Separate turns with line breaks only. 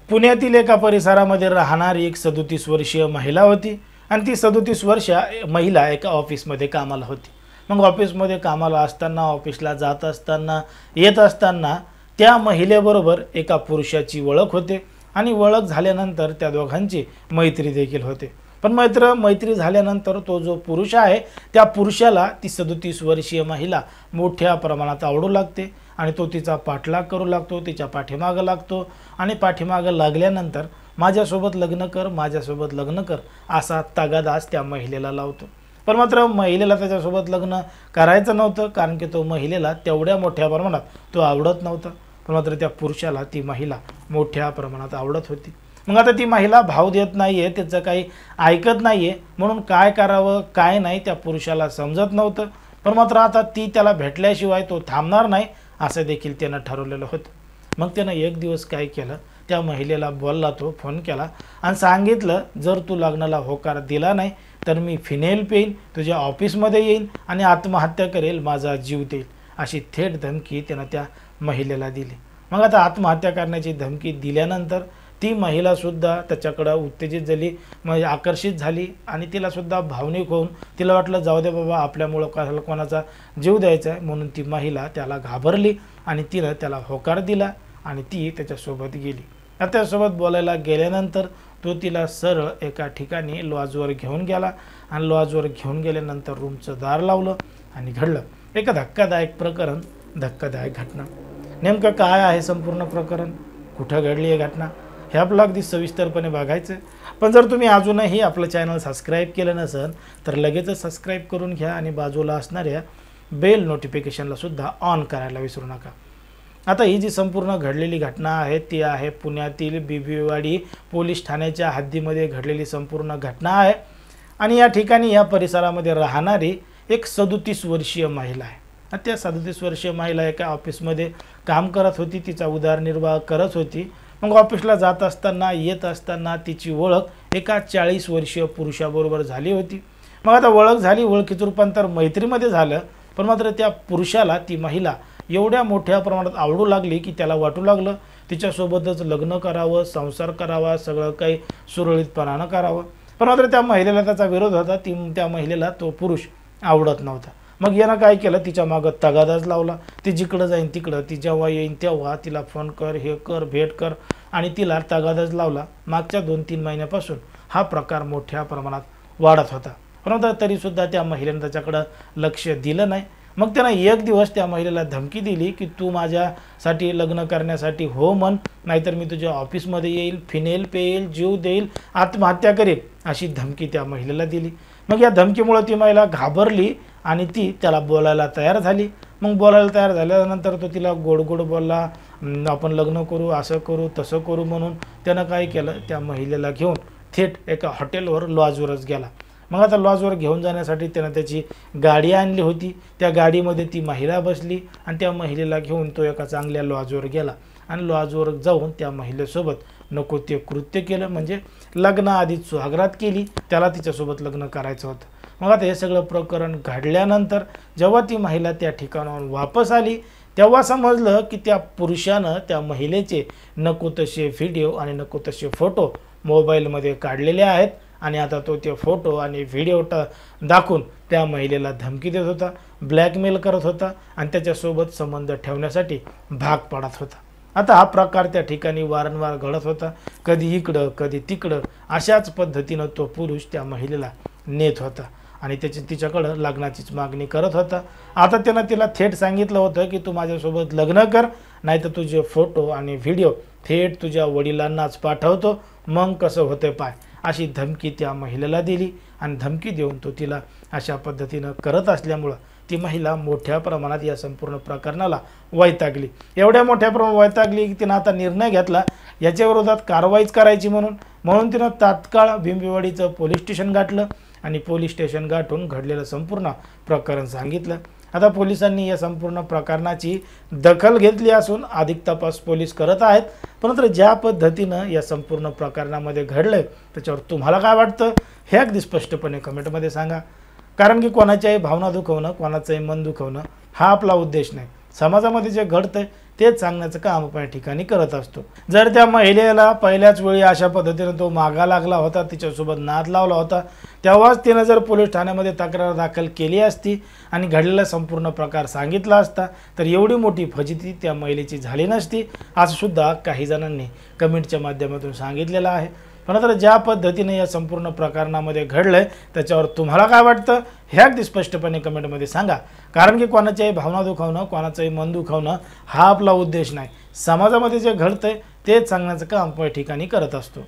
पुण्यातील एका परिसरामध्ये राहणारी एक 37 वर्षीय महिला होती आणि ती 37 वर्षीय महिला एका ऑफिसमध्ये कामाला होती। मग ऑफिसमध्ये कामाला असताना, ऑफिसला जात असताना, येत असताना त्या महिलेबरोबर एका पुरुषाची ओळख होते आणि ओळख झाल्यानंतर त्या दोघांची मैत्री देखील होते। पण मैत्री झाल्यानंतर तो जो पुरुष आहे त्या पुरुषाला ती 37 वर्षीय महिला मोठ्या प्रमाणात आवडू लागते आणि तो तिचा पाठलाग करू लागतो, तिच्या पाठीमागे लागतो आणि पाठीमागे लागल्यानंतर माझ्यासोबत लग्न कर असा तगादाच त्या महिलेला लावतो। पण मात्र महिलेला त्याच्यासोबत लग्न करायचं नव्हतं, कारण की तो महिलेला तेवढ्या मोठ्या प्रमाणात तो आवडत नव्हता। पण मात्र त्या पुरुषाला ती महिला मोठ्या प्रमाणात आवडत होती। मग आता ती महिला भाव देत नाहीये, त्याचं काही ऐकत नाहीये, म्हणून काय करावं काय नाही त्या पुरुषाला समजत नव्हतं। पण मात्र आता ती त्याला भेटल्याशिवाय तो थांबणार नाही असं देखील त्यानं ठरवलेलं होतं। मग त्यानं एक दिवस काय केलं, त्या महिलेला बोलला, तो फोन केला आणि सांगितलं, जर तू लग्नाला होकार दिला नाही तर मी फिनेल पेईन, तुझ्या ऑफिसमध्ये येईन आणि आत्महत्या करेल, माझा जीव देईल अशी थेट धमकी त्यानं त्या महिलेला दिली। मग आता आत्महत्या करण्याची धमकी दिल्यानंतर ती महिला सुद्धा त्याच्याकडे उत्तेजित झाली, म्हणजे आकर्षित झाली आणि तिला सुद्धा भावनिक होऊन तिला वाटलं जाऊ दे बाबा, आपल्यामुळं कशाला कोणाचा जीव द्यायचा आहे, म्हणून ती महिला त्याला घाबरली आणि तिनं त्याला होकार दिला आणि ती त्याच्यासोबत गेली। त्याच्यासोबत बोलायला गेल्यानंतर तो तिला सरळ एका ठिकाणी लॉजवर घेऊन गेला आणि लॉजवर घेऊन गेल्यानंतर रूमचं दार लावलं आणि घडलं एक धक्कादायक प्रकरण, धक्कादायक घटना। नेमकं काय आहे संपूर्ण प्रकरण, कुठं घडली आहे घटना, हे आपलं अगदी सविस्तरपणे बघायचं। पण जर तुम्ही अजूनही आपलं चॅनल सबस्क्राईब केलं नसेल तर लगेचच सबस्क्राईब करून घ्या आणि बाजूला असणाऱ्या बेल नोटिफिकेशनला सुद्धा ऑन करायला विसरू नका। आता ही जी संपूर्ण घडलेली घटना आहे ती आहे पुण्यातील बिबवेवाडी पोलीस ठाण्याच्या हद्दीमध्ये घडलेली संपूर्ण घटना आहे आणि या ठिकाणी या परिसरामध्ये राहणारी एक 37 वर्षीय महिला आहे। त्या 37 वर्षीय महिला एका ऑफिसमध्ये काम करत होती, तिचा उदरनिर्वाह करत होती। मग ऑफिसला जात असताना येत असताना तिची ओळख एका 40 वर्षीय पुरुषाबरोबर झाली होती। मग आता ओळख झाली, ओळखीचं रूपांतर मैत्रीमध्ये झालं। पण मात्र त्या पुरुषाला ती महिला एवढ्या मोठ्या प्रमाणात आवडू लागली की त्याला वाटू लागलं तिच्यासोबतच लग्न करावं, संसार करावा, सगळं काही सुरळीतपणानं करावं। पण मात्र त्या महिलेला त्याचा विरोध होता, त्या महिलेला तो पुरुष आवडत नव्हता। मग यानं काय केलं, तिच्या मागं तगादाच लावला। ती जिकडं जाईन तिकडं, ती जेव्हा येईन तेव्हा तिला फोन कर, हे कर, भेट कर आणि तिला तगादाच लावला। मागच्या 2-3 महिन्यापासून हा प्रकार मोठ्या प्रमाणात वाढत होता, परंतु तरीसुद्धा त्या महिलेनं त्याच्याकडं लक्ष दिलं नाही। मग त्यानं एक दिवस त्या महिलेला धमकी दिली की तू माझ्यासाठी लग्न करण्यासाठी हो म्हण, नाहीतर मी तुझ्या ऑफिसमध्ये येईल, फिनेल पेईल, जीव देईल, आत्महत्या करेल अशी धमकी त्या महिलेला दिली। मग या धमकीमुळे ती महिला घाबरली आणि ती त्याला बोलायला तयार झाली। मग बोलायला तयार झाल्यानंतर तो तिला गोड गोड बोलला, आपण लग्न करू, असं करू, तसं करू म्हणून त्यानं काय केलं, त्या महिलेला घेऊन थेट एका हॉटेलवर लॉजवरच गेला। मग आता लॉजवर घेऊन जाण्यासाठी त्यानं त्याची गाडी आणली होती, त्या गाडीमध्ये ती महिला बसली आणि त्या महिलेला घेऊन तो एका चांगल्या लॉजवर गेला आणि लॉजवर जाऊन त्या महिलेसोबत नको ते कृत्य केलं, म्हणजे लग्नाआधीच सुहागरात केली, त्याला तिच्यासोबत लग्न करायचं होतं। मग आता हे सगळं प्रकरण घडल्यानंतर जेव्हा ती महिला त्या ठिकाणाहून वापस आली तेव्हा समजलं की त्या पुरुषानं त्या महिलेचे नको तसे व्हिडिओ आणि नको तसे फोटो मोबाईलमध्ये काढलेले आहेत आणि आता तो ते फोटो आणि व्हिडिओ दाखवून त्या महिलेला धमकी देत होता, ब्लॅकमेल करत होता आणि त्याच्यासोबत संबंध ठेवण्यासाठी भाग पाडत होता। आता हा प्रकार त्या ठिकाणी वारंवार घडत होता, कधी इकडं कधी तिकडं, अशाच पद्धतीनं तो पुरुष त्या महिलेला नेत होता आणि तिच्याकडं लग्नाचीच मागणी करत होता। आता त्यानं तिला थेट सांगितलं होतं की तू माझ्यासोबत लग्न कर, नाहीतर तुझे फोटो आणि व्हिडिओ थेट तुझ्या वडिलांनाच पाठवतो, मग कसं होतं पाय, अशी धमकी त्या महिलेला दिली आणि धमकी देऊन तो तिला अशा पद्धतीनं करत असल्यामुळं ती महिला मोठ्या प्रमाणात या संपूर्ण प्रकरणाला वैतागली। एवढ्या मोठ्या प्रमाणात वैतागली की तिनं आता निर्णय घेतला याच्या विरोधात कारवाईच करायची, म्हणून तिनं तात्काळ बिंबवेवाडीचं पोलीस स्टेशन गाठलं आणि पोलीस स्टेशन गाठून घडलेलं संपूर्ण प्रकरण सांगितलं। आता पोलिसांनी या संपूर्ण प्रकरणाची दखल घेतली असून अधिक तपास पोलीस करत आहेत। परंतु ज्या पद्धतीनं या संपूर्ण प्रकरणामध्ये घडलंय त्याच्यावर तुम्हाला काय वाटतं हे अगदी स्पष्टपणे कमेंटमध्ये सांगा। कारण की कोणाच्याही भावना दुखवणं, कोणाचंही मन दुखवणं हा आपला उद्देश नाही. समाजामध्ये जे घडतंय तेच सांगण्याचं काम आपण या ठिकाणी करत असतो. जर त्या महिलेला पहिल्याच वेळी अशा पद्धतीने तो मागा लागला होता, तिच्यासोबत नाद लावला होता, तेव्हाच तिनं जर पोलीस ठाण्यामध्ये तक्रार दाखल केली असती आणि घडलेला संपूर्ण प्रकार सांगितला असता तर एवढी मोठी फजिती त्या महिलेची झाली नसती, असं सुद्धा काही जणांनी कमेंटच्या माध्यमातून सांगितलेलं आहे. पण तर ज्या पद्धतीने या संपूर्ण प्रकरणामध्ये घडलंय त्याच्यावर तुम्हाला काय वाटतं हे अगदी स्पष्टपणे कमेंटमध्ये सांगा. कारण की कोणाच्याही भावना दुखावणं, कोणाचंही मन दुखावणं हा आपला उद्देश नाही. समाजामध्ये जे घडतंय तेच सांगण्याचं काम आपण या ठिकाणी करत असतो.